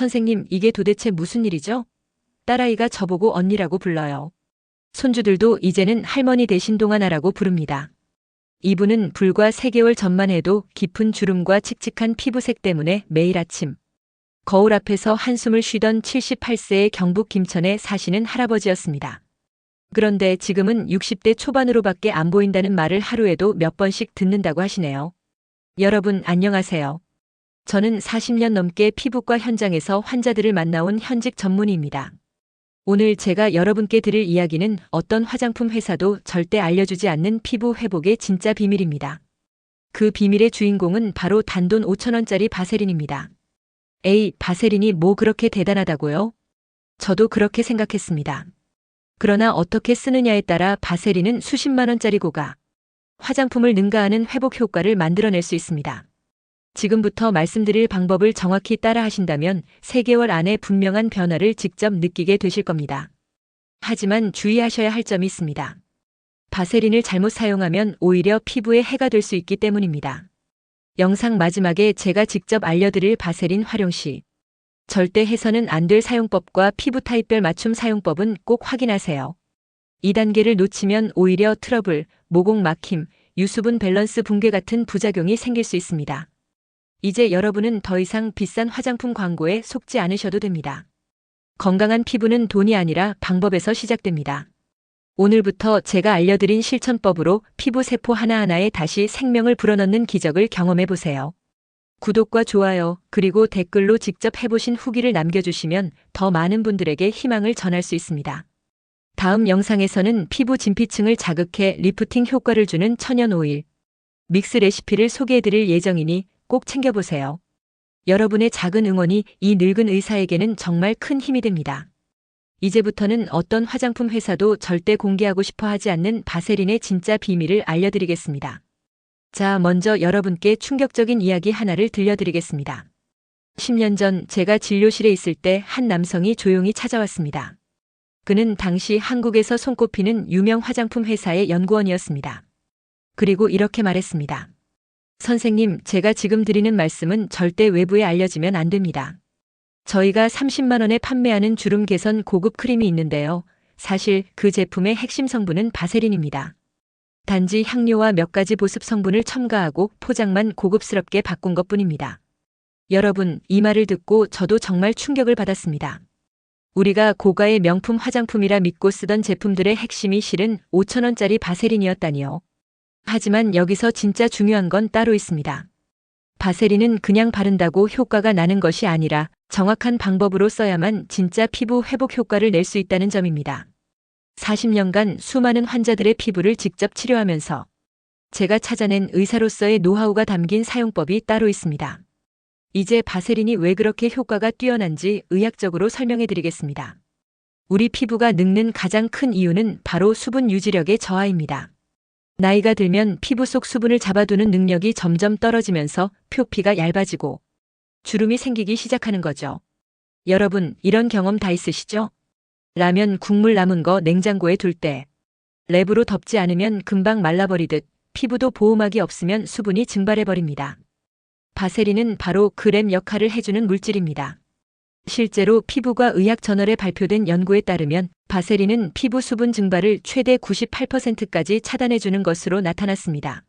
선생님, 이게 도대체 무슨 일이죠? 딸아이가 저보고 언니라고 불러요. 손주들도 이제는 할머니 대신 동하나라고 부릅니다. 이분은 불과 3개월 전만 해도 깊은 주름과 칙칙한 피부색 때문에 매일 아침 거울 앞에서 한숨을 쉬던 78세의 경북 김천에 사시는 할아버지였습니다. 그런데 지금은 60대 초반으로밖에 안 보인다는 말을 하루에도 몇 번씩 듣는다고 하시네요. 여러분 안녕하세요. 저는 40년 넘게 피부과 현장에서 환자들을 만나온 현직 전문의입니다. 오늘 제가 여러분께 드릴 이야기는 어떤 화장품 회사도 절대 알려주지 않는 피부 회복의 진짜 비밀입니다. 그 비밀의 주인공은 바로 단돈 5,000원짜리 바세린입니다. 에이, 바세린이 뭐 그렇게 대단하다고요? 저도 그렇게 생각했습니다. 그러나 어떻게 쓰느냐에 따라 바세린은 수십만 원짜리 고가 화장품을 능가하는 회복 효과를 만들어낼 수 있습니다. 지금부터 말씀드릴 방법을 정확히 따라 하신다면 3개월 안에 분명한 변화를 직접 느끼게 되실 겁니다. 하지만 주의하셔야 할 점이 있습니다. 바세린을 잘못 사용하면 오히려 피부에 해가 될 수 있기 때문입니다. 영상 마지막에 제가 직접 알려드릴 바세린 활용 시 절대 해서는 안 될 사용법과 피부 타입별 맞춤 사용법은 꼭 확인하세요. 2단계를 놓치면 오히려 트러블, 모공 막힘, 유수분 밸런스 붕괴 같은 부작용이 생길 수 있습니다. 이제 여러분은 더 이상 비싼 화장품 광고에 속지 않으셔도 됩니다. 건강한 피부는 돈이 아니라 방법에서 시작됩니다. 오늘부터 제가 알려드린 실천법으로 피부 세포 하나하나에 다시 생명을 불어넣는 기적을 경험해 보세요. 구독과 좋아요, 그리고 댓글로 직접 해보신 후기를 남겨주시면 더 많은 분들에게 희망을 전할 수 있습니다. 다음 영상에서는 피부 진피층을 자극해 리프팅 효과를 주는 천연 오일 믹스 레시피를 소개해드릴 예정이니 꼭 챙겨보세요. 여러분의 작은 응원이 이 늙은 의사에게는 정말 큰 힘이 됩니다. 이제부터는 어떤 화장품 회사도 절대 공개하고 싶어 하지 않는 바세린의 진짜 비밀을 알려드리겠습니다. 자, 먼저 여러분께 충격적인 이야기 하나를 들려드리겠습니다. 10년 전 제가 진료실에 있을 때 한 남성이 조용히 찾아왔습니다. 그는 당시 한국에서 손꼽히는 유명 화장품 회사의 연구원이었습니다. 그리고 이렇게 말했습니다. 선생님, 제가 지금 드리는 말씀은 절대 외부에 알려지면 안 됩니다. 저희가 30만 원에 판매하는 주름 개선 고급 크림이 있는데요. 사실 그 제품의 핵심 성분은 바세린입니다. 단지 향료와 몇 가지 보습 성분을 첨가하고 포장만 고급스럽게 바꾼 것뿐입니다. 여러분, 이 말을 듣고 저도 정말 충격을 받았습니다. 우리가 고가의 명품 화장품이라 믿고 쓰던 제품들의 핵심이 실은 5,000원짜리 바세린이었다니요. 하지만 여기서 진짜 중요한 건 따로 있습니다. 바세린은 그냥 바른다고 효과가 나는 것이 아니라 정확한 방법으로 써야만 진짜 피부 회복 효과를 낼 수 있다는 점입니다. 40년간 수많은 환자들의 피부를 직접 치료하면서 제가 찾아낸 의사로서의 노하우가 담긴 사용법이 따로 있습니다. 이제 바세린이 왜 그렇게 효과가 뛰어난지 의학적으로 설명해 드리겠습니다. 우리 피부가 늙는 가장 큰 이유는 바로 수분 유지력의 저하입니다. 나이가 들면 피부 속 수분을 잡아두는 능력이 점점 떨어지면서 표피가 얇아지고 주름이 생기기 시작하는 거죠. 여러분, 이런 경험 다 있으시죠? 라면 국물 남은 거 냉장고에 둘 때 랩으로 덮지 않으면 금방 말라버리듯 피부도 보호막이 없으면 수분이 증발해버립니다. 바세린은 바로 그 랩 역할을 해주는 물질입니다. 실제로 피부과 의학 저널에 발표된 연구에 따르면 바세린은 피부 수분 증발을 최대 98%까지 차단해주는 것으로 나타났습니다.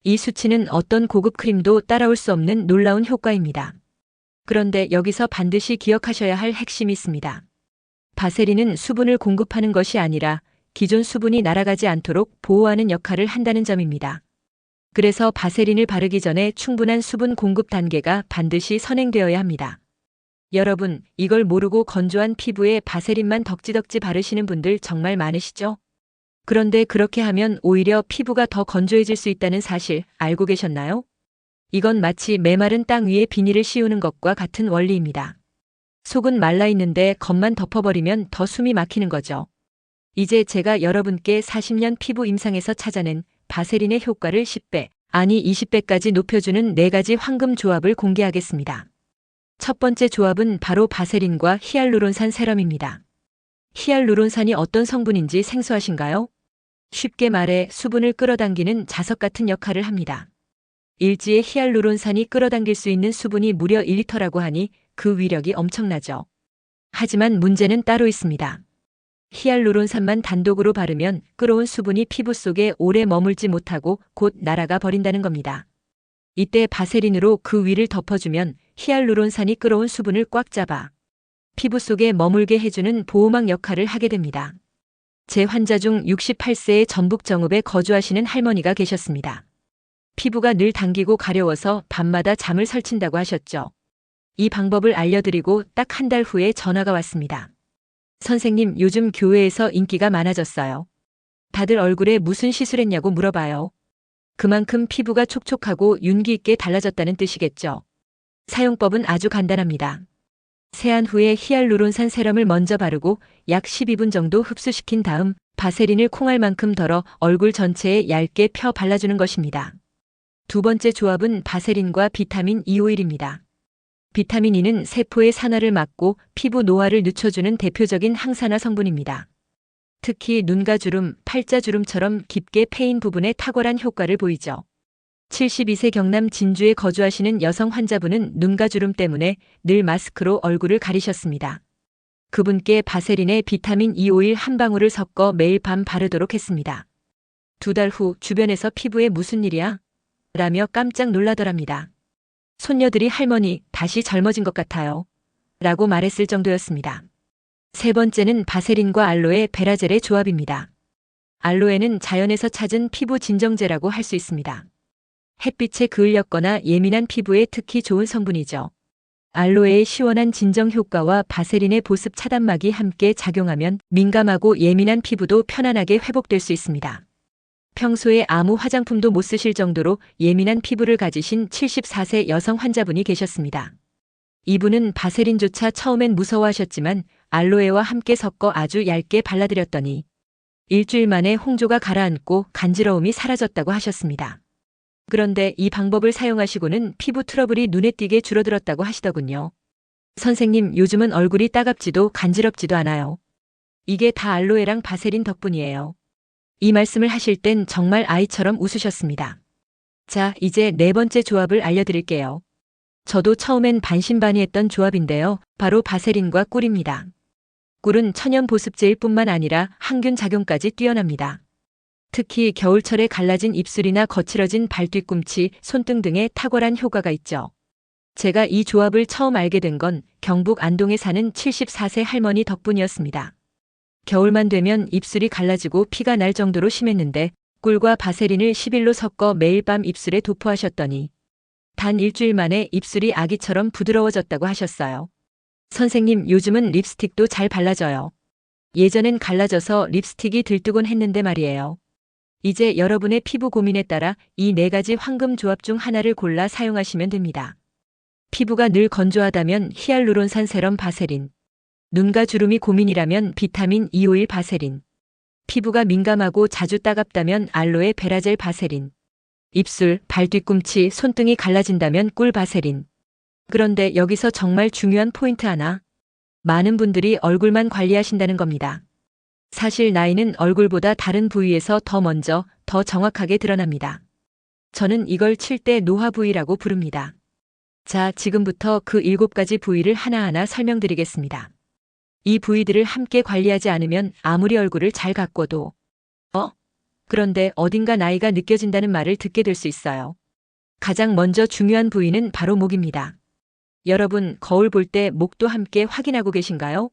이 수치는 어떤 고급 크림도 따라올 수 없는 놀라운 효과입니다. 그런데 여기서 반드시 기억하셔야 할 핵심이 있습니다. 바세린은 수분을 공급하는 것이 아니라 기존 수분이 날아가지 않도록 보호하는 역할을 한다는 점입니다. 그래서 바세린을 바르기 전에 충분한 수분 공급 단계가 반드시 선행되어야 합니다. 여러분, 이걸 모르고 건조한 피부에 바세린만 덕지덕지 바르시는 분들 정말 많으시죠? 그런데 그렇게 하면 오히려 피부가 더 건조해질 수 있다는 사실 알고 계셨나요? 이건 마치 메마른 땅 위에 비닐을 씌우는 것과 같은 원리입니다. 속은 말라 있는데 겉만 덮어버리면 더 숨이 막히는 거죠. 이제 제가 여러분께 40년 피부 임상에서 찾아낸 바세린의 효과를 10배, 아니 20배까지 높여주는 4가지 황금 조합을 공개하겠습니다. 첫 번째 조합은 바로 바세린과 히알루론산 세럼입니다. 히알루론산이 어떤 성분인지 생소하신가요? 쉽게 말해 수분을 끌어당기는 자석 같은 역할을 합니다. 일지에 히알루론산이 끌어당길 수 있는 수분이 무려 1리터라고 하니 그 위력이 엄청나죠. 하지만 문제는 따로 있습니다. 히알루론산만 단독으로 바르면 끓어온 수분이 피부 속에 오래 머물지 못하고 곧 날아가 버린다는 겁니다. 이때 바세린으로 그 위를 덮어주면 히알루론산이 끓어온 수분을 꽉 잡아 피부 속에 머물게 해주는 보호막 역할을 하게 됩니다. 제 환자 중 68세의 전북 정읍에 거주하시는 할머니가 계셨습니다. 피부가 늘 당기고 가려워서 밤마다 잠을 설친다고 하셨죠. 이 방법을 알려드리고 딱 한 달 후에 전화가 왔습니다. 선생님, 요즘 교회에서 인기가 많아졌어요. 다들 얼굴에 무슨 시술했냐고 물어봐요. 그만큼 피부가 촉촉하고 윤기 있게 달라졌다는 뜻이겠죠. 사용법은 아주 간단합니다. 세안 후에 히알루론산 세럼을 먼저 바르고 약 12분 정도 흡수시킨 다음 바세린을 콩알만큼 덜어 얼굴 전체에 얇게 펴 발라주는 것입니다. 두 번째 조합은 바세린과 비타민 E 오일입니다. 비타민 E는 세포의 산화를 막고 피부 노화를 늦춰주는 대표적인 항산화 성분입니다. 특히 눈가 주름, 팔자 주름처럼 깊게 패인 부분에 탁월한 효과를 보이죠. 72세 경남 진주에 거주하시는 여성 환자분은 눈가 주름 때문에 늘 마스크로 얼굴을 가리셨습니다. 그분께 바세린에 비타민 E 오일 한 방울을 섞어 매일 밤 바르도록 했습니다. 2달 후 주변에서 피부에 무슨 일이야? 라며 깜짝 놀라더랍니다. 손녀들이 할머니 다시 젊어진 것 같아요. 라고 말했을 정도였습니다. 세 번째는 바세린과 알로에 베라젤의 조합입니다. 알로에는 자연에서 찾은 피부 진정제라고 할 수 있습니다. 햇빛에 그을렸거나 예민한 피부에 특히 좋은 성분이죠. 알로에의 시원한 진정 효과와 바세린의 보습 차단막이 함께 작용하면 민감하고 예민한 피부도 편안하게 회복될 수 있습니다. 평소에 아무 화장품도 못 쓰실 정도로 예민한 피부를 가지신 74세 여성 환자분이 계셨습니다. 이분은 바세린조차 처음엔 무서워하셨지만 알로에와 함께 섞어 아주 얇게 발라드렸더니 일주일 만에 홍조가 가라앉고 간지러움이 사라졌다고 하셨습니다. 그런데 이 방법을 사용하시고는 피부 트러블이 눈에 띄게 줄어들었다고 하시더군요. 선생님, 요즘은 얼굴이 따갑지도 간지럽지도 않아요. 이게 다 알로에랑 바세린 덕분이에요. 이 말씀을 하실 땐 정말 아이처럼 웃으셨습니다. 자, 이제 네 번째 조합을 알려드릴게요. 저도 처음엔 반신반의했던 조합인데요. 바로 바세린과 꿀입니다. 꿀은 천연 보습제일 뿐만 아니라 항균 작용까지 뛰어납니다. 특히 겨울철에 갈라진 입술이나 거칠어진 발뒤꿈치, 손등 등에 탁월한 효과가 있죠. 제가 이 조합을 처음 알게 된 건 경북 안동에 사는 74세 할머니 덕분이었습니다. 겨울만 되면 입술이 갈라지고 피가 날 정도로 심했는데 꿀과 바세린을 10일로 섞어 매일 밤 입술에 도포하셨더니 단 일주일 만에 입술이 아기처럼 부드러워졌다고 하셨어요. 선생님, 요즘은 립스틱도 잘 발라져요. 예전엔 갈라져서 립스틱이 들뜨곤 했는데 말이에요. 이제 여러분의 피부 고민에 따라 이 네 가지 황금 조합 중 하나를 골라 사용하시면 됩니다. 피부가 늘 건조하다면 히알루론산 세럼 바세린, 눈가 주름이 고민이라면 비타민 E 오일 바세린, 피부가 민감하고 자주 따갑다면 알로에 베라젤 바세린, 입술, 발뒤꿈치, 손등이 갈라진다면 꿀 바세린. 그런데 여기서 정말 중요한 포인트 하나. 많은 분들이 얼굴만 관리하신다는 겁니다. 사실 나이는 얼굴보다 다른 부위에서 더 먼저, 더 정확하게 드러납니다. 저는 이걸 7대 노화 부위라고 부릅니다. 자, 지금부터 그 7가지 부위를 하나하나 설명드리겠습니다. 이 부위들을 함께 관리하지 않으면 아무리 얼굴을 잘 가꿔도 그런데 어딘가 나이가 느껴진다는 말을 듣게 될 수 있어요. 가장 먼저 중요한 부위는 바로 목입니다. 여러분, 거울 볼 때 목도 함께 확인하고 계신가요?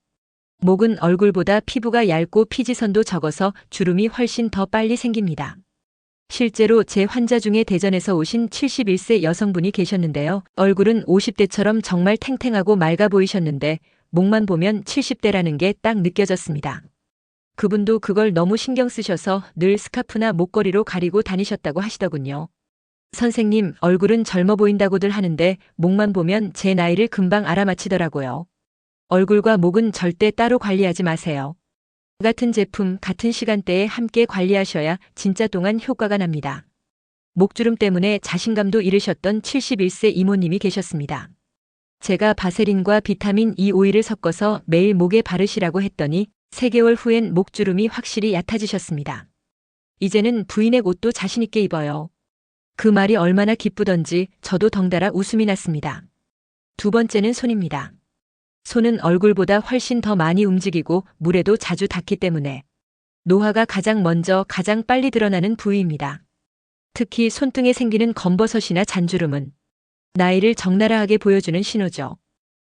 목은 얼굴보다 피부가 얇고 피지선도 적어서 주름이 훨씬 더 빨리 생깁니다. 실제로 제 환자 중에 대전에서 오신 71세 여성분이 계셨는데요. 얼굴은 50대처럼 정말 탱탱하고 맑아 보이셨는데 목만 보면 70대라는 게 딱 느껴졌습니다. 그분도 그걸 너무 신경 쓰셔서 늘 스카프나 목걸이로 가리고 다니셨다고 하시더군요. 선생님, 얼굴은 젊어 보인다고들 하는데 목만 보면 제 나이를 금방 알아맞히더라고요. 얼굴과 목은 절대 따로 관리하지 마세요. 같은 제품, 같은 시간대에 함께 관리하셔야 진짜 동안 효과가 납니다. 목주름 때문에 자신감도 잃으셨던 71세 이모님이 계셨습니다. 제가 바세린과 비타민 E 오일을 섞어서 매일 목에 바르시라고 했더니 3개월 후엔 목주름이 확실히 얕아지셨습니다. 이제는 브이넥 옷도 자신있게 입어요. 그 말이 얼마나 기쁘던지 저도 덩달아 웃음이 났습니다. 두 번째는 손입니다. 손은 얼굴보다 훨씬 더 많이 움직이고 물에도 자주 닿기 때문에 노화가 가장 먼저 가장 빨리 드러나는 부위입니다. 특히 손등에 생기는 검버섯이나 잔주름은 나이를 적나라하게 보여주는 신호죠.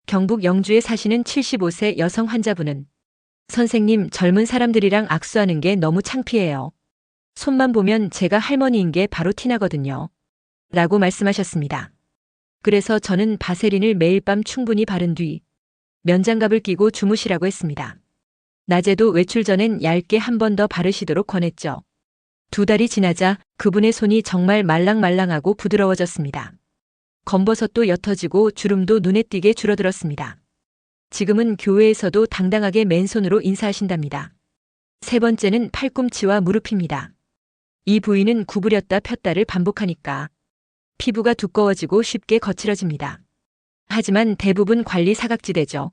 경북 영주에 사시는 75세 여성 환자분은 선생님, 젊은 사람들이랑 악수하는 게 너무 창피해요. 손만 보면 제가 할머니인 게 바로 티나거든요. 라고 말씀하셨습니다. 그래서 저는 바세린을 매일 밤 충분히 바른 뒤 면장갑을 끼고 주무시라고 했습니다. 낮에도 외출 전엔 얇게 한 번 더 바르시도록 권했죠. 2달이 지나자 그분의 손이 정말 말랑말랑하고 부드러워졌습니다. 검버섯도 옅어지고 주름도 눈에 띄게 줄어들었습니다. 지금은 교회에서도 당당하게 맨손으로 인사하신답니다. 세 번째는 팔꿈치와 무릎입니다. 이 부위는 구부렸다 폈다를 반복하니까 피부가 두꺼워지고 쉽게 거칠어집니다. 하지만 대부분 관리 사각지대죠.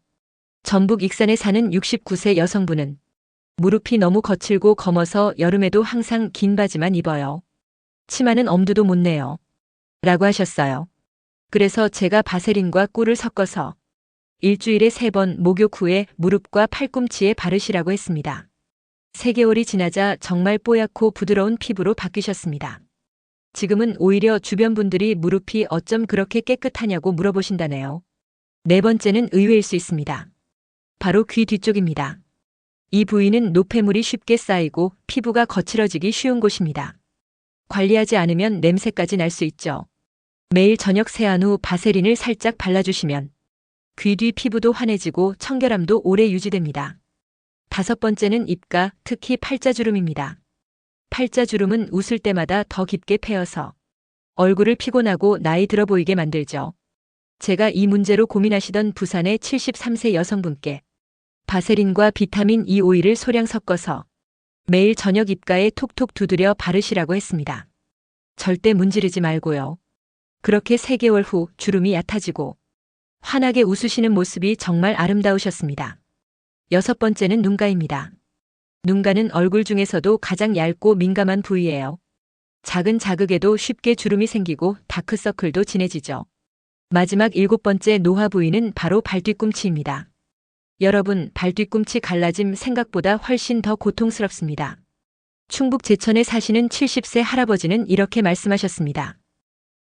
전북 익산에 사는 69세 여성분은 무릎이 너무 거칠고 검어서 여름에도 항상 긴 바지만 입어요. 치마는 엄두도 못 내요. 라고 하셨어요. 그래서 제가 바세린과 꿀을 섞어서 일주일에 3번 목욕 후에 무릎과 팔꿈치에 바르시라고 했습니다. 3개월이 지나자 정말 뽀얗고 부드러운 피부로 바뀌셨습니다. 지금은 오히려 주변 분들이 무릎이 어쩜 그렇게 깨끗하냐고 물어보신다네요. 네 번째는 의외일 수 있습니다. 바로 귀 뒤쪽입니다. 이 부위는 노폐물이 쉽게 쌓이고 피부가 거칠어지기 쉬운 곳입니다. 관리하지 않으면 냄새까지 날 수 있죠. 매일 저녁 세안 후 바세린을 살짝 발라주시면 귀 뒤 피부도 환해지고 청결함도 오래 유지됩니다. 5번째는 입가, 특히 팔자주름입니다. 팔자주름은 웃을 때마다 더 깊게 패여서 얼굴을 피곤하고 나이 들어 보이게 만들죠. 제가 이 문제로 고민하시던 부산의 73세 여성분께 바세린과 비타민 E 오일을 소량 섞어서 매일 저녁 입가에 톡톡 두드려 바르시라고 했습니다. 절대 문지르지 말고요. 그렇게 3개월 후 주름이 얕아지고 환하게 웃으시는 모습이 정말 아름다우셨습니다. 6번째는 눈가입니다. 눈가는 얼굴 중에서도 가장 얇고 민감한 부위예요. 작은 자극에도 쉽게 주름이 생기고 다크서클도 진해지죠. 마지막 7번째 노화 부위는 바로 발뒤꿈치입니다. 여러분, 발뒤꿈치 갈라짐 생각보다 훨씬 더 고통스럽습니다. 충북 제천에 사시는 70세 할아버지는 이렇게 말씀하셨습니다.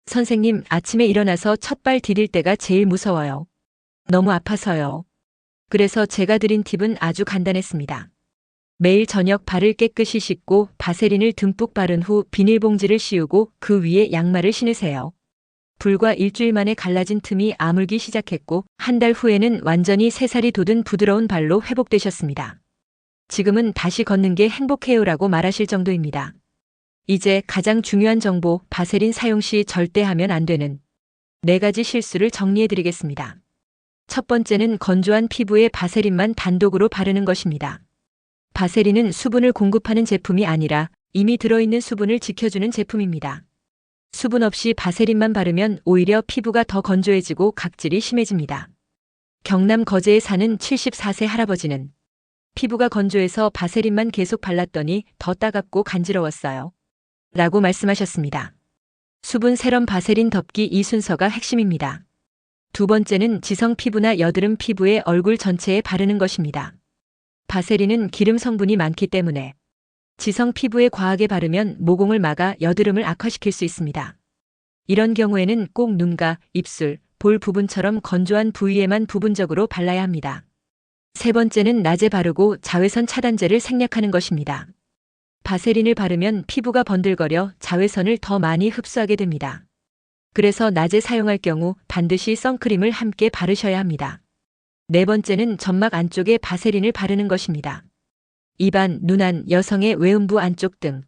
선생님, 아침에 일어나서 첫발 디딜 때가 제일 무서워요. 너무 아파서요. 그래서 제가 드린 팁은 아주 간단했습니다. 매일 저녁 발을 깨끗이 씻고 바세린을 듬뿍 바른 후 비닐봉지를 씌우고 그 위에 양말을 신으세요. 불과 일주일 만에 갈라진 틈이 아물기 시작했고 한 달 후에는 완전히 새살이 돋은 부드러운 발로 회복되셨습니다. 지금은 다시 걷는 게 행복해요라고 말하실 정도입니다. 이제 가장 중요한 정보, 바세린 사용 시 절대 하면 안 되는 4가지 실수를 정리해 드리겠습니다. 첫 번째는 건조한 피부에 바세린만 단독으로 바르는 것입니다. 바세린은 수분을 공급하는 제품이 아니라 이미 들어있는 수분을 지켜주는 제품입니다. 수분 없이 바세린만 바르면 오히려 피부가 더 건조해지고 각질이 심해집니다. 경남 거제에 사는 74세 할아버지는 피부가 건조해서 바세린만 계속 발랐더니 더 따갑고 간지러웠어요. 라고 말씀하셨습니다. 수분 세럼 바세린 덮기 이 순서가 핵심입니다. 두 번째는 지성 피부나 여드름 피부에 얼굴 전체에 바르는 것입니다. 바세린은 기름 성분이 많기 때문에 지성 피부에 과하게 바르면 모공을 막아 여드름을 악화시킬 수 있습니다. 이런 경우에는 꼭 눈가, 입술, 볼 부분처럼 건조한 부위에만 부분적으로 발라야 합니다. 세 번째는 낮에 바르고 자외선 차단제를 생략하는 것입니다. 바세린을 바르면 피부가 번들거려 자외선을 더 많이 흡수하게 됩니다. 그래서 낮에 사용할 경우 반드시 선크림을 함께 바르셔야 합니다. 네 번째는 점막 안쪽에 바세린을 바르는 것입니다. 입안, 눈안, 여성의 외음부 안쪽 등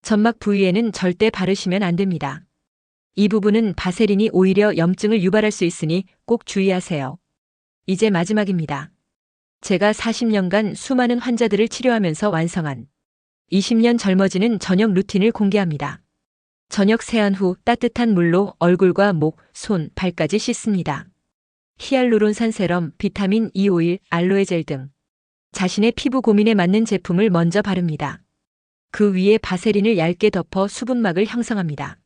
점막 부위에는 절대 바르시면 안 됩니다. 이 부분은 바세린이 오히려 염증을 유발할 수 있으니 꼭 주의하세요. 이제 마지막입니다. 제가 40년간 수많은 환자들을 치료하면서 완성한 20년 젊어지는 저녁 루틴을 공개합니다. 저녁 세안 후 따뜻한 물로 얼굴과 목, 손, 발까지 씻습니다. 히알루론산 세럼, 비타민 E 오일, 알로에 젤 등 자신의 피부 고민에 맞는 제품을 먼저 바릅니다. 그 위에 바세린을 얇게 덮어 수분막을 형성합니다.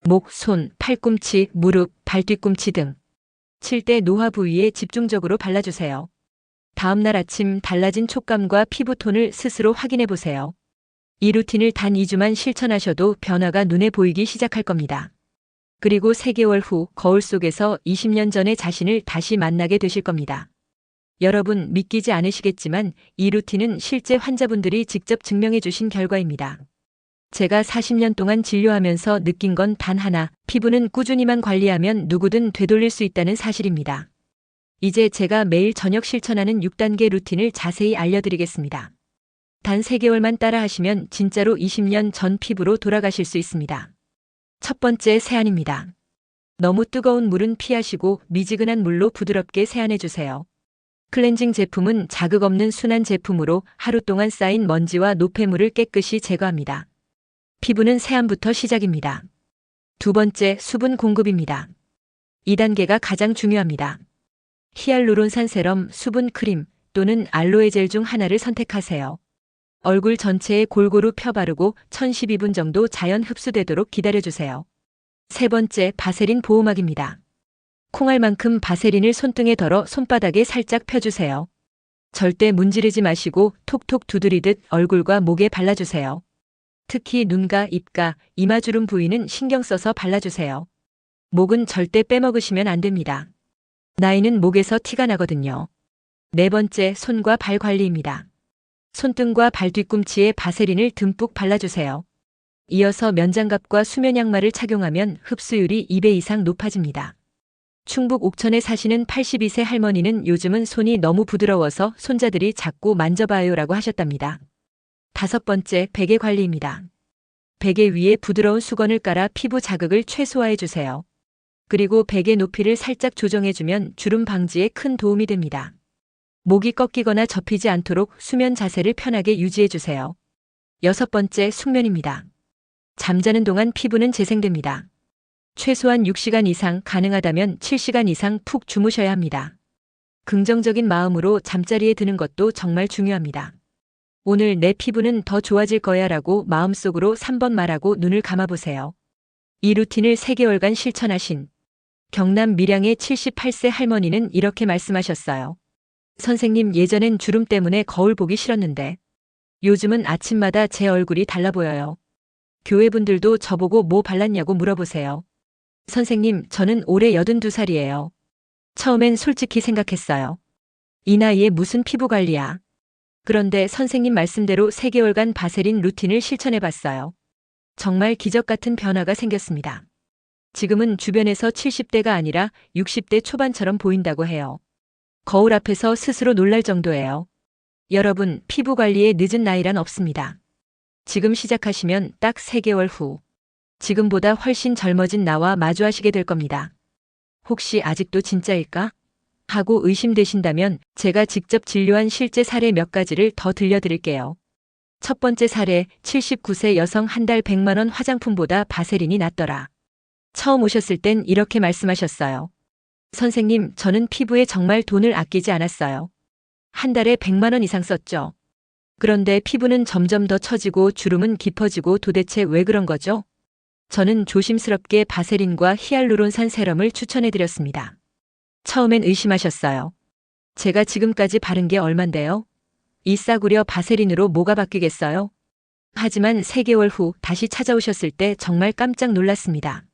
목, 손, 팔꿈치, 무릎, 발뒤꿈치 등 칠 때 노화 부위에 집중적으로 발라주세요. 다음날 아침 달라진 촉감과 피부 톤을 스스로 확인해 보세요. 이 루틴을 단 2주만 실천하셔도 변화가 눈에 보이기 시작할 겁니다. 그리고 3개월 후 거울 속에서 20년 전의 자신을 다시 만나게 되실 겁니다. 여러분 믿기지 않으시겠지만 이 루틴은 실제 환자분들이 직접 증명해 주신 결과입니다. 제가 40년 동안 진료하면서 느낀 건 단 하나, 피부는 꾸준히만 관리하면 누구든 되돌릴 수 있다는 사실입니다. 이제 제가 매일 저녁 실천하는 6단계 루틴을 자세히 알려드리겠습니다. 단 3개월만 따라하시면 진짜로 20년 전 피부로 돌아가실 수 있습니다. 첫 번째, 세안입니다. 너무 뜨거운 물은 피하시고 미지근한 물로 부드럽게 세안해 주세요. 클렌징 제품은 자극 없는 순한 제품으로 하루 동안 쌓인 먼지와 노폐물을 깨끗이 제거합니다. 피부는 세안부터 시작입니다. 두 번째, 수분 공급입니다. 2단계가 가장 중요합니다. 히알루론산 세럼, 수분 크림 또는 알로에 젤 중 하나를 선택하세요. 얼굴 전체에 골고루 펴바르고 1012분 정도 자연 흡수되도록 기다려주세요. 세 번째, 바세린 보호막입니다. 콩알만큼 바세린을 손등에 덜어 손바닥에 살짝 펴주세요. 절대 문지르지 마시고 톡톡 두드리듯 얼굴과 목에 발라주세요. 특히 눈가, 입가, 이마주름 부위는 신경 써서 발라주세요. 목은 절대 빼먹으시면 안 됩니다. 나이는 목에서 티가 나거든요. 네 번째, 손과 발 관리입니다. 손등과 발 뒤꿈치에 바세린을 듬뿍 발라주세요. 이어서 면장갑과 수면 양말을 착용하면 흡수율이 2배 이상 높아집니다. 충북 옥천에 사시는 82세 할머니는 요즘은 손이 너무 부드러워서 손자들이 자꾸 만져봐요라고 하셨답니다. 다섯 번째, 베개 관리입니다. 베개 위에 부드러운 수건을 깔아 피부 자극을 최소화해 주세요. 그리고 베개 높이를 살짝 조정해주면 주름 방지에 큰 도움이 됩니다. 목이 꺾이거나 접히지 않도록 수면 자세를 편하게 유지해주세요. 여섯 번째, 숙면입니다. 잠자는 동안 피부는 재생됩니다. 최소한 6시간 이상, 가능하다면 7시간 이상 푹 주무셔야 합니다. 긍정적인 마음으로 잠자리에 드는 것도 정말 중요합니다. 오늘 내 피부는 더 좋아질 거야 라고 마음속으로 3번 말하고 눈을 감아보세요. 이 루틴을 3개월간 실천하신 경남 밀양의 78세 할머니는 이렇게 말씀하셨어요. 선생님, 예전엔 주름 때문에 거울 보기 싫었는데 요즘은 아침마다 제 얼굴이 달라 보여요. 교회분들도 저보고 뭐 발랐냐고 물어보세요. 선생님, 저는 올해 82살이에요. 처음엔 솔직히 생각했어요. 이 나이에 무슨 피부 관리야. 그런데 선생님 말씀대로 3개월간 바세린 루틴을 실천해봤어요. 정말 기적 같은 변화가 생겼습니다. 지금은 주변에서 70대가 아니라 60대 초반처럼 보인다고 해요. 거울 앞에서 스스로 놀랄 정도예요. 여러분, 피부 관리에 늦은 나이란 없습니다. 지금 시작하시면 딱 3개월 후, 지금보다 훨씬 젊어진 나와 마주하시게 될 겁니다. 혹시 아직도 진짜일까? 하고 의심되신다면 제가 직접 진료한 실제 사례 몇 가지를 더 들려드릴게요. 첫 번째 사례, 79세 여성 한 달 100만 원 화장품보다 바세린이 낫더라. 처음 오셨을 땐 이렇게 말씀하셨어요. 선생님, 저는 피부에 정말 돈을 아끼지 않았어요. 한 달에 100만 원 이상 썼죠. 그런데 피부는 점점 더 처지고 주름은 깊어지고 도대체 왜 그런 거죠? 저는 조심스럽게 바세린과 히알루론산 세럼을 추천해드렸습니다. 처음엔 의심하셨어요. 제가 지금까지 바른 게 얼만데요? 이 싸구려 바세린으로 뭐가 바뀌겠어요? 하지만 3개월 후 다시 찾아오셨을 때 정말 깜짝 놀랐습니다.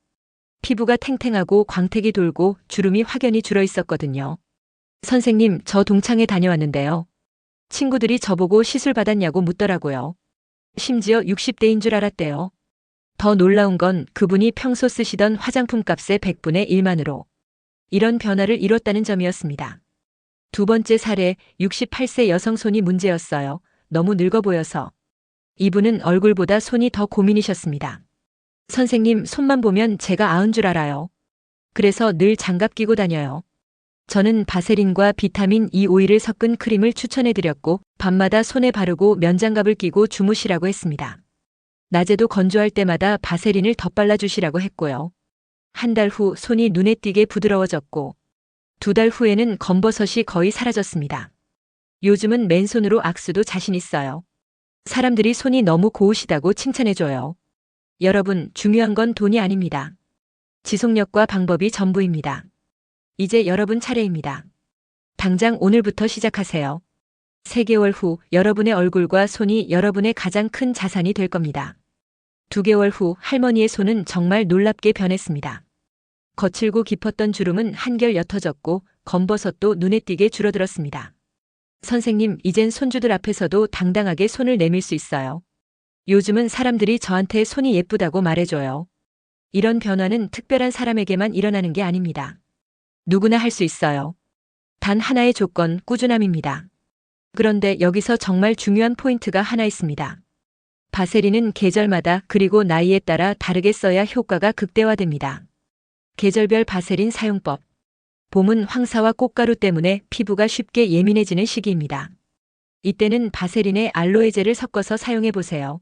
피부가 탱탱하고 광택이 돌고 주름이 확연히 줄어 있었거든요. 선생님, 저 동창회 다녀왔는데요. 친구들이 저보고 시술 받았냐고 묻더라고요. 심지어 60대인 줄 알았대요. 더 놀라운 건 그분이 평소 쓰시던 화장품 값의 100분의 1만으로 이런 변화를 이뤘다는 점이었습니다. 두 번째 사례, 68세 여성 손이 문제였어요. 너무 늙어 보여서. 이분은 얼굴보다 손이 더 고민이셨습니다. 선생님, 손만 보면 제가 아은 줄 알아요. 그래서 늘 장갑 끼고 다녀요. 저는 바세린과 비타민 E 오일을 섞은 크림을 추천해드렸고 밤마다 손에 바르고 면장갑을 끼고 주무시라고 했습니다. 낮에도 건조할 때마다 바세린을 덧발라주시라고 했고요. 한 달 후 손이 눈에 띄게 부드러워졌고 2달 후에는 검버섯이 거의 사라졌습니다. 요즘은 맨손으로 악수도 자신 있어요. 사람들이 손이 너무 고우시다고 칭찬해줘요. 여러분, 중요한 건 돈이 아닙니다. 지속력과 방법이 전부입니다. 이제 여러분 차례입니다. 당장 오늘부터 시작하세요. 3개월 후 여러분의 얼굴과 손이 여러분의 가장 큰 자산이 될 겁니다. 2개월 후 할머니의 손은 정말 놀랍게 변했습니다. 거칠고 깊었던 주름은 한결 옅어졌고 검버섯도 눈에 띄게 줄어들었습니다. 선생님, 이젠 손주들 앞에서도 당당하게 손을 내밀 수 있어요. 요즘은 사람들이 저한테 손이 예쁘다고 말해줘요. 이런 변화는 특별한 사람에게만 일어나는 게 아닙니다. 누구나 할 수 있어요. 단 하나의 조건, 꾸준함입니다. 그런데 여기서 정말 중요한 포인트가 하나 있습니다. 바세린은 계절마다 그리고 나이에 따라 다르게 써야 효과가 극대화됩니다. 계절별 바세린 사용법. 봄은 황사와 꽃가루 때문에 피부가 쉽게 예민해지는 시기입니다. 이때는 바세린에 알로에젤을 섞어서 사용해 보세요.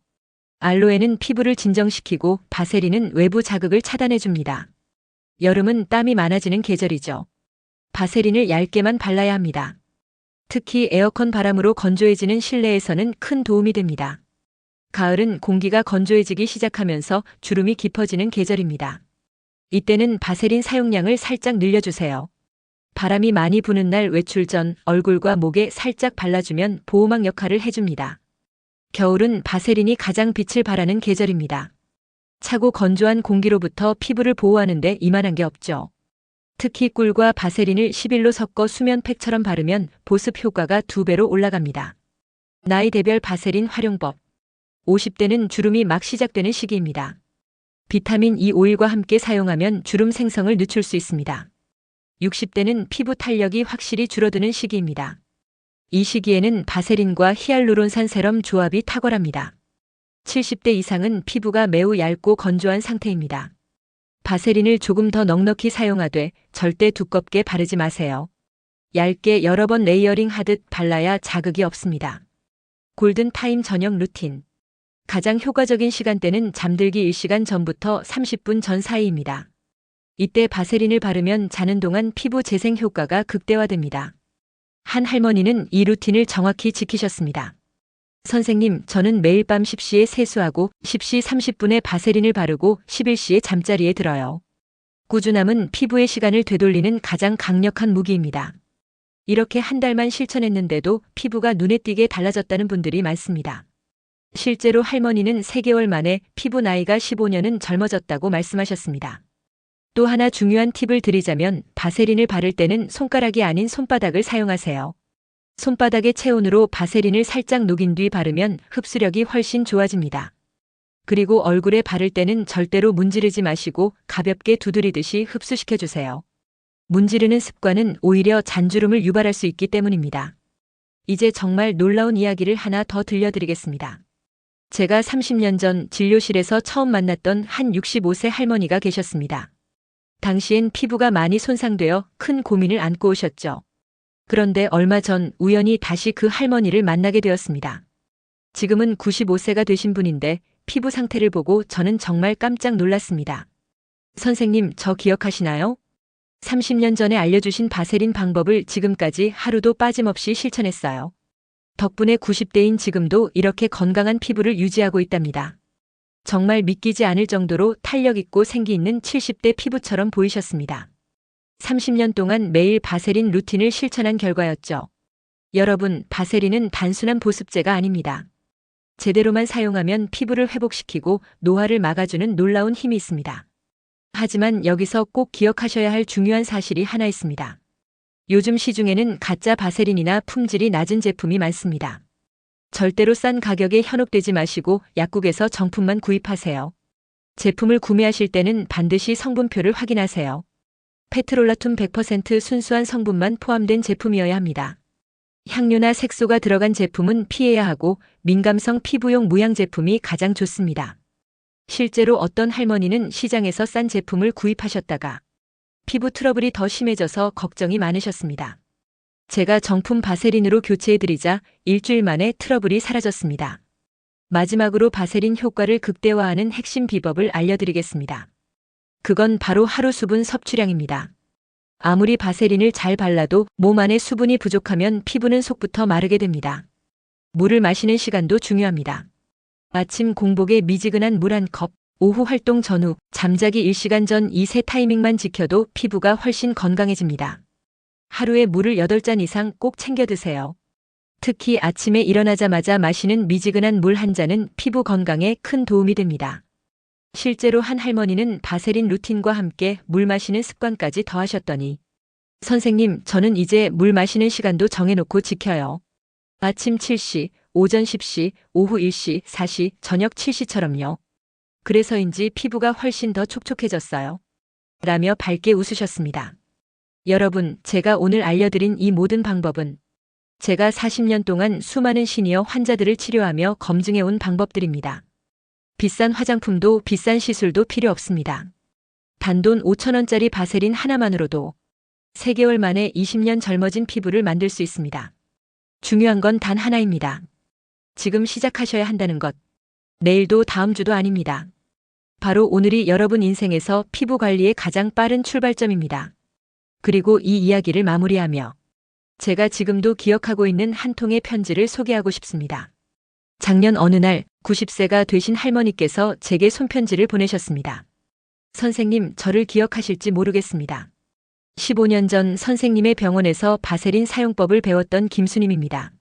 알로에는 피부를 진정시키고 바세린은 외부 자극을 차단해 줍니다. 여름은 땀이 많아지는 계절이죠. 바세린을 얇게만 발라야 합니다. 특히 에어컨 바람으로 건조해지는 실내에서는 큰 도움이 됩니다. 가을은 공기가 건조해지기 시작하면서 주름이 깊어지는 계절입니다. 이때는 바세린 사용량을 살짝 늘려주세요. 바람이 많이 부는 날 외출 전 얼굴과 목에 살짝 발라주면 보호막 역할을 해줍니다. 겨울은 바세린이 가장 빛을 발하는 계절입니다. 차고 건조한 공기로부터 피부를 보호하는데 이만한 게 없죠. 특히 꿀과 바세린을 10일로 섞어 수면팩처럼 바르면 보습 효과가 2배로 올라갑니다. 나이대별 바세린 활용법. 50대는 주름이 막 시작되는 시기입니다. 비타민 E 오일과 함께 사용하면 주름 생성을 늦출 수 있습니다. 60대는 피부 탄력이 확실히 줄어드는 시기입니다. 이 시기에는 바세린과 히알루론산 세럼 조합이 탁월합니다. 70대 이상은 피부가 매우 얇고 건조한 상태입니다. 바세린을 조금 더 넉넉히 사용하되 절대 두껍게 바르지 마세요. 얇게 여러 번 레이어링 하듯 발라야 자극이 없습니다. 골든타임 저녁 루틴. 가장 효과적인 시간대는 잠들기 1시간 전부터 30분 전 사이입니다. 이때 바세린을 바르면 자는 동안 피부 재생 효과가 극대화됩니다. 한 할머니는 이 루틴을 정확히 지키셨습니다. 선생님, 저는 매일 밤 10시에 세수하고 10시 30분에 바세린을 바르고 11시에 잠자리에 들어요. 꾸준함은 피부의 시간을 되돌리는 가장 강력한 무기입니다. 이렇게 한 달만 실천했는데도 피부가 눈에 띄게 달라졌다는 분들이 많습니다. 실제로 할머니는 3개월 만에 피부 나이가 15년은 젊어졌다고 말씀하셨습니다. 또 하나 중요한 팁을 드리자면 바세린을 바를 때는 손가락이 아닌 손바닥을 사용하세요. 손바닥의 체온으로 바세린을 살짝 녹인 뒤 바르면 흡수력이 훨씬 좋아집니다. 그리고 얼굴에 바를 때는 절대로 문지르지 마시고 가볍게 두드리듯이 흡수시켜주세요. 문지르는 습관은 오히려 잔주름을 유발할 수 있기 때문입니다. 이제 정말 놀라운 이야기를 하나 더 들려드리겠습니다. 제가 30년 전 진료실에서 처음 만났던 한 65세 할머니가 계셨습니다. 당시엔 피부가 많이 손상되어 큰 고민을 안고 오셨죠. 그런데 얼마 전 우연히 다시 그 할머니를 만나게 되었습니다. 지금은 95세가 되신 분인데 피부 상태를 보고 저는 정말 깜짝 놀랐습니다. 선생님, 저 기억하시나요? 30년 전에 알려주신 바세린 방법을 지금까지 하루도 빠짐없이 실천했어요. 덕분에 90대인 지금도 이렇게 건강한 피부를 유지하고 있답니다. 정말 믿기지 않을 정도로 탄력 있고 생기 있는 70대 피부처럼 보이셨습니다. 30년 동안 매일 바세린 루틴을 실천한 결과였죠. 여러분, 바세린은 단순한 보습제가 아닙니다. 제대로만 사용하면 피부를 회복시키고 노화를 막아주는 놀라운 힘이 있습니다. 하지만 여기서 꼭 기억하셔야 할 중요한 사실이 하나 있습니다. 요즘 시중에는 가짜 바세린이나 품질이 낮은 제품이 많습니다. 절대로 싼 가격에 현혹되지 마시고 약국에서 정품만 구입하세요. 제품을 구매하실 때는 반드시 성분표를 확인하세요. 페트롤라툼 100% 순수한 성분만 포함된 제품이어야 합니다. 향료나 색소가 들어간 제품은 피해야 하고 민감성 피부용 무향 제품이 가장 좋습니다. 실제로 어떤 할머니는 시장에서 싼 제품을 구입하셨다가 피부 트러블이 더 심해져서 걱정이 많으셨습니다. 제가 정품 바세린으로 교체해드리자 일주일 만에 트러블이 사라졌습니다. 마지막으로 바세린 효과를 극대화하는 핵심 비법을 알려드리겠습니다. 그건 바로 하루 수분 섭취량입니다. 아무리 바세린을 잘 발라도 몸 안에 수분이 부족하면 피부는 속부터 마르게 됩니다. 물을 마시는 시간도 중요합니다. 아침 공복에 미지근한 물 1컵, 오후 활동 전후, 잠자기 1시간 전 이 세 타이밍만 지켜도 피부가 훨씬 건강해집니다. 하루에 물을 8잔 이상 꼭 챙겨 드세요. 특히 아침에 일어나자마자 마시는 미지근한 물 한 잔은 피부 건강에 큰 도움이 됩니다. 실제로 한 할머니는 바세린 루틴과 함께 물 마시는 습관까지 더하셨더니 선생님, 저는 이제 물 마시는 시간도 정해놓고 지켜요. 아침 7시, 오전 10시, 오후 1시, 4시, 저녁 7시처럼요. 그래서인지 피부가 훨씬 더 촉촉해졌어요. 라며 밝게 웃으셨습니다. 여러분, 제가 오늘 알려드린 이 모든 방법은 제가 40년 동안 수많은 시니어 환자들을 치료하며 검증해온 방법들입니다. 비싼 화장품도 비싼 시술도 필요 없습니다. 단돈 5,000원짜리 바세린 하나만으로도 3개월 만에 20년 젊어진 피부를 만들 수 있습니다. 중요한 건 단 하나입니다. 지금 시작하셔야 한다는 것. 내일도 다음 주도 아닙니다. 바로 오늘이 여러분 인생에서 피부 관리의 가장 빠른 출발점입니다. 그리고 이 이야기를 마무리하며 제가 지금도 기억하고 있는 한 통의 편지를 소개하고 싶습니다. 작년 어느 날 90세가 되신 할머니께서 제게 손편지를 보내셨습니다. 선생님, 저를 기억하실지 모르겠습니다. 15년 전 선생님의 병원에서 바세린 사용법을 배웠던 김수님입니다.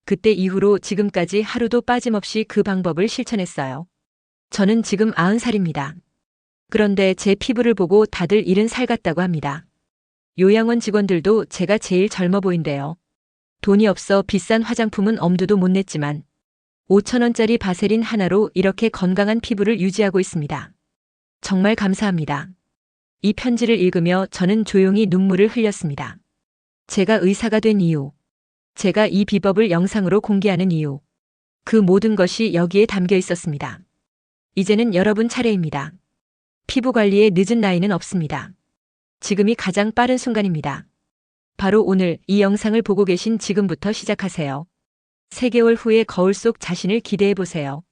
그때 이후로 지금까지 하루도 빠짐없이 그 방법을 실천했어요. 저는 지금 90살입니다. 그런데 제 피부를 보고 다들 70살 같다고 합니다. 요양원 직원들도 제가 제일 젊어 보인대요. 돈이 없어 비싼 화장품은 엄두도 못 냈지만 5,000원짜리 바세린 하나로 이렇게 건강한 피부를 유지하고 있습니다. 정말 감사합니다. 이 편지를 읽으며 저는 조용히 눈물을 흘렸습니다. 제가 의사가 된 이유, 제가 이 비법을 영상으로 공개하는 이유, 그 모든 것이 여기에 담겨 있었습니다. 이제는 여러분 차례입니다. 피부 관리에 늦은 나이는 없습니다. 지금이 가장 빠른 순간입니다. 바로 오늘 이 영상을 보고 계신 지금부터 시작하세요. 3개월 후의 거울 속 자신을 기대해 보세요.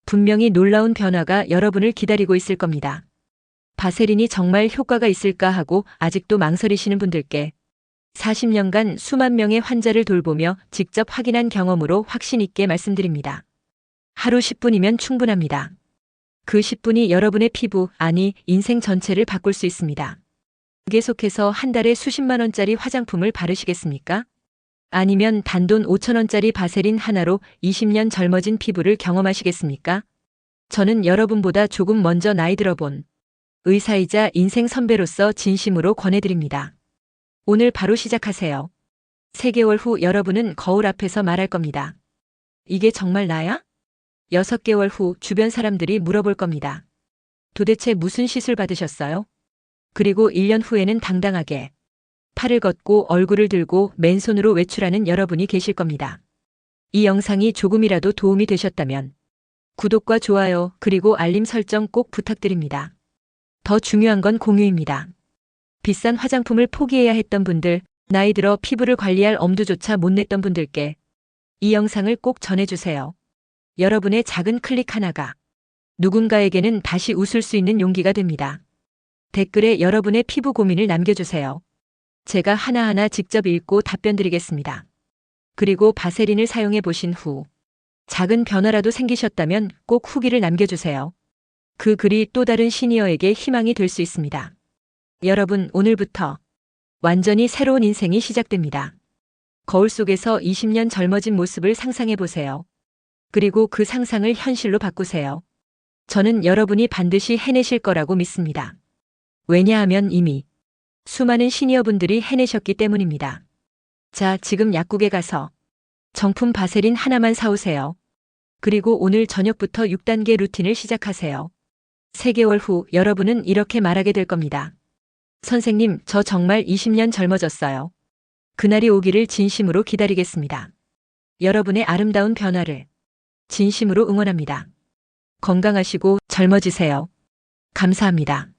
분명히 놀라운 변화가 여러분을 기다리고 있을 겁니다. 바세린이 정말 효과가 있을까 하고 아직도 망설이시는 분들께 40년간 수만 명의 환자를 돌보며 직접 확인한 경험으로 확신 있게 말씀드립니다. 하루 10분이면 충분합니다. 그 10분이 여러분의 피부, 아니 인생 전체를 바꿀 수 있습니다. 계속해서 한 달에 수십만 원짜리 화장품을 바르시겠습니까? 아니면 단돈 5,000원짜리 바세린 하나로 20년 젊어진 피부를 경험하시겠습니까? 저는 여러분보다 조금 먼저 나이 들어본 의사이자 인생 선배로서 진심으로 권해드립니다. 오늘 바로 시작하세요. 3개월 후 여러분은 거울 앞에서 말할 겁니다. 이게 정말 나야? 6개월 후 주변 사람들이 물어볼 겁니다. 도대체 무슨 시술 받으셨어요? 그리고 1년 후에는 당당하게 팔을 걷고 얼굴을 들고 맨손으로 외출하는 여러분이 계실 겁니다. 이 영상이 조금이라도 도움이 되셨다면 구독과 좋아요 그리고 알림 설정 꼭 부탁드립니다. 더 중요한 건 공유입니다. 비싼 화장품을 포기해야 했던 분들, 나이 들어 피부를 관리할 엄두조차 못 냈던 분들께 이 영상을 꼭 전해주세요. 여러분의 작은 클릭 하나가 누군가에게는 다시 웃을 수 있는 용기가 됩니다. 댓글에 여러분의 피부 고민을 남겨주세요. 제가 하나하나 직접 읽고 답변 드리겠습니다. 그리고 바세린을 사용해 보신 후 작은 변화라도 생기셨다면 꼭 후기를 남겨주세요. 그 글이 또 다른 시니어에게 희망이 될 수 있습니다. 여러분, 오늘부터 완전히 새로운 인생이 시작됩니다. 거울 속에서 20년 젊어진 모습을 상상해 보세요. 그리고 그 상상을 현실로 바꾸세요. 저는 여러분이 반드시 해내실 거라고 믿습니다. 왜냐하면 이미 수많은 시니어분들이 해내셨기 때문입니다. 자, 지금 약국에 가서 정품 바세린 하나만 사오세요. 그리고 오늘 저녁부터 6단계 루틴을 시작하세요. 3개월 후 여러분은 이렇게 말하게 될 겁니다. 선생님, 저 정말 20년 젊어졌어요. 그날이 오기를 진심으로 기다리겠습니다. 여러분의 아름다운 변화를 진심으로 응원합니다. 건강하시고 젊어지세요. 감사합니다.